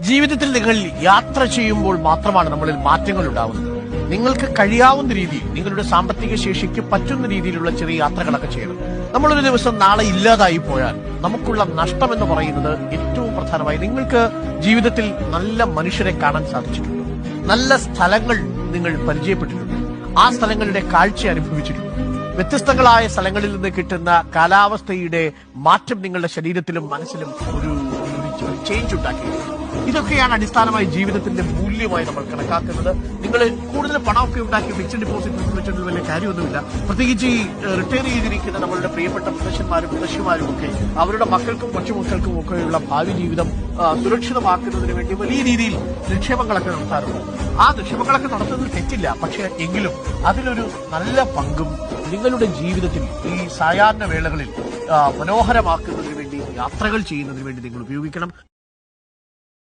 ജീവിതത്തിൽ നിങ്ങൾ യാത്ര ചെയ്യുമ്പോൾ മാത്രമാണ് നമ്മളിൽ മാറ്റങ്ങൾ ഉണ്ടാവുന്നത്. നിങ്ങൾക്ക് കഴിയാവുന്ന രീതിയിൽ നിങ്ങളുടെ സാമ്പത്തിക ശേഷിക്ക് പറ്റുന്ന രീതിയിലുള്ള ചെറിയ യാത്രകളൊക്കെ ചെയ്യണം. നമ്മളൊരു ദിവസം നാളെ ഇല്ലാതായി പോയാൽ നമുക്കുള്ള നഷ്ടം എന്ന് പറയുന്നത് ഏറ്റവും പ്രധാനമായി നിങ്ങൾക്ക് ജീവിതത്തിൽ നല്ല മനുഷ്യരെ കാണാൻ സാധിച്ചിട്ടുണ്ട്, നല്ല സ്ഥലങ്ങൾ നിങ്ങൾ പരിചയപ്പെട്ടിട്ടുണ്ട്, ആ സ്ഥലങ്ങളുടെ കാഴ്ച അനുഭവിച്ചിട്ടുണ്ട്, വ്യത്യസ്തങ്ങളായ സ്ഥലങ്ങളിൽ നിന്ന് കിട്ടുന്ന കാലാവസ്ഥയുടെ മാറ്റം നിങ്ങളുടെ ശരീരത്തിലും മനസ്സിലും ഒരു ചേഞ്ച് ഉണ്ടാക്കിയിട്ടുണ്ട്. ഇതൊക്കെയാണ് അടിസ്ഥാനമായി ജീവിതത്തിന്റെ മൂല്യമായി നമ്മൾ കണക്കാക്കുന്നത്. നിങ്ങൾ കൂടുതൽ പണമൊക്കെ ഉണ്ടാക്കി ഫിക്സഡ് ഡിപ്പോസിറ്റ് വെച്ചിട്ട് വലിയ കാര്യമൊന്നുമില്ല. പ്രത്യേകിച്ച് ഈ റിട്ടയർ ചെയ്തിരിക്കുന്ന നമ്മളുടെ പ്രിയപ്പെട്ട മുത്തശ്ശന്മാരും മുത്തശ്ശിമാരും ഒക്കെ അവരുടെ മക്കൾക്കും കൊച്ചുമക്കൾക്കും ഒക്കെയുള്ള ഭാവി ജീവിതം സുരക്ഷിതമാക്കുന്നതിന് വേണ്ടി വലിയ രീതിയിൽ നിക്ഷേപങ്ങളൊക്കെ നടത്താറുണ്ട്. ആ നിക്ഷേപങ്ങളൊക്കെ നടത്തുന്നത് തെറ്റില്ല, പക്ഷെ എങ്കിലും അതിലൊരു നല്ല പങ്കും നിങ്ങളുടെ ജീവിതത്തിൽ ഈ സായാഹ്ന വേളകളിൽ മനോഹരമാക്കുന്നതിന് വേണ്ടി യാത്രകൾ ചെയ്യുന്നതിന് വേണ്ടി നിങ്ങൾ ഉപയോഗിക്കണം.